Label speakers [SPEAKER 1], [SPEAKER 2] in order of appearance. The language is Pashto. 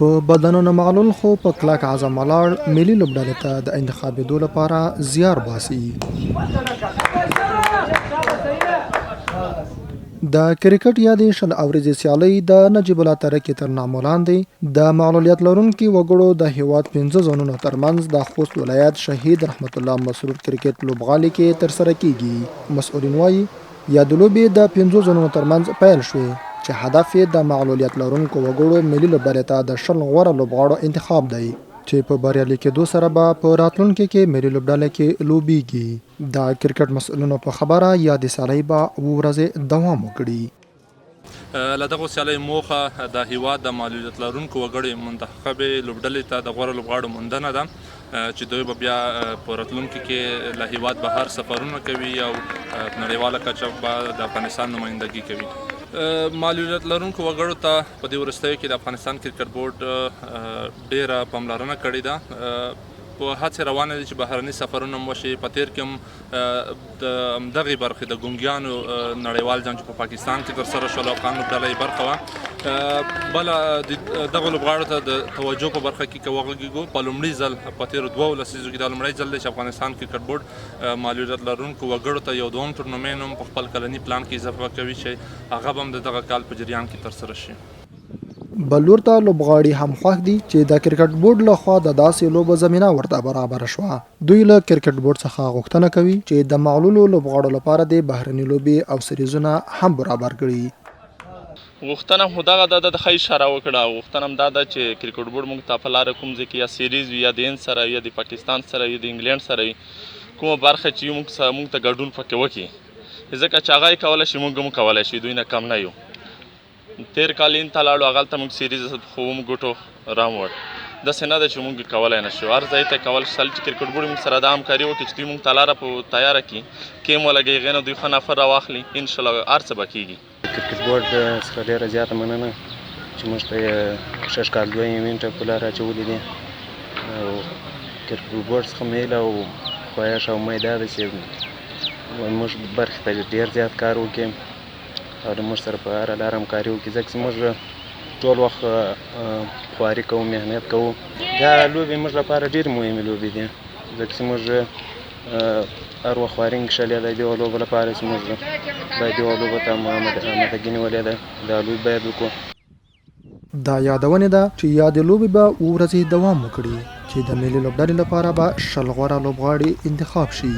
[SPEAKER 1] په بدنونو معلول خو په کلک عزم ولاړ ملي لوبډلې ته د انتخابېدو لپاره زیار باسي. د کرکټ یادې شل اوریزې سیالۍ د نجیب الله ترکي تر نامه لاندې د معلولیت لرونکي وګړو د هیواد 15 زونونو ترمنځ د خوست ولایت شهید رحمت الله مسرور کرکټ لوبغالي کې ترسره کیږي. مسؤلین وایي یا د لوبې د 15 زونونو ترمنځ پیل شوې چې هدف یې د معلولیت لرونکو وګړو ملي لوبډلې ته د 10 غوره لوبغاړو انتخاب دی چې په بریالي کېدو سره به په راتلونکي کې ملي لوبډلې کې لوبیږي. د کرکټ مسؤلینو په خبره یادې سیالۍ به 2 ورځې دوام وکړي.
[SPEAKER 2] له دغو سیالیو موخه د هیواد د معلولیت لرونکو وګړو منتخبې لوبډلې ته د غوره لوبغاړو موندنه ده چې دوی به بیا په راتلونکي کې له هیواد بهر سفرونه کوي او په نړیواله کچه به د افغانستان نمایندګي کوي. معلولیت لرونکو وګړو ته په دې وروستیو کې د افغانستان کرکټ بورډ ډېره پاملرنه کړې ده. په هڅې روانه دي چې بهرني سفرونه هم وشي. په تېر کې هم د همدغې برخې د ګونګیانو نړیوال جام چې په پاکستان کې ترسره شول او افغان لوبډله یې برخه وه. بله دغو لوبغاړو ته د توجه په برخه کې که وغږېږو، په لومړي ځل په تېرو 2 لسیزو کې دا لومړی ځل دی چې افغانستان کرکټ بورډ معلولیت لرونکو وګړو ته یو دوم ټورنمنټ هم په خپل کلني پلان کې اضافه کوي چې هغه به هم د دغه کال په جریان کې ترسره شي.
[SPEAKER 1] بلور ته لوبغاړي هم خوښ دي چې د کرکټ بورډ لخوا د داسې لوبو زمینه ورته برابره شوه. دوی له کرکټ بورډ څخه غوښتنه کوي چې د معلولو لوبغاړو لپاره د بهرني لوبې او سریزونه هم برابر کړي.
[SPEAKER 3] غوښتنه خو دغه د ښه اشاره وکړه. غوښتنه هم دا ده چې کرکټ بورډ موږ ته په لاره کوم ځای کې یا سیریز وي یا د هند سره یا د پاکستان سره یا د انګلینډ سره کومه برخه چې موږ ته ګډون پکې وکړي، ځکه چې هغه یې کولی شي موږ هم کولی شي، دوی نه کم نه یو. تیر کال هند ته لاړو، هغلته موږ سیریز خو هم ګوټو راوړ. داسې نه ده چې موږ کولی نه شو، هر ځای ته کولی شول چې کرکټ بورډ موږ سره دا همکاري وکړي چې دوی موږ ته لاره په تیاره کړي، کیم ولګوي، هغې نه دوی ښه نفر راواخلي. انشاءالله هر څه به کېږي.
[SPEAKER 4] کرکټ بورډ څخه ډېره زیاته مننه چې موږ ته یې ښه ښکارندوی ایونټ په لاره اچولي دي. او کرکټ بورډ څخه مې هیله او خواهش او امید دا ده چې موږ برخې ته ډېر زیات کار وکړو او د موږ سره په هره لاره همکاري وکړي، ځکه چې موږ ټول وخت خواري کوو، محنت کوو. دا لوبې موږ لپاره ډېرې مهمې لوبې دي، ځکه چې موږ هر وخت خواري کښلې ده دغو لوبو لپاره چې موږ باید دغو لوبو ته آمادګي نیولې ده. دا لوبې باید وکړو.
[SPEAKER 1] دا یادونه ده چې یادې لوبې به 2 ورځې دوام وکړي چې د ملي لوبډلې لپاره به 10 غوره لوبغاړي انتخاب شي.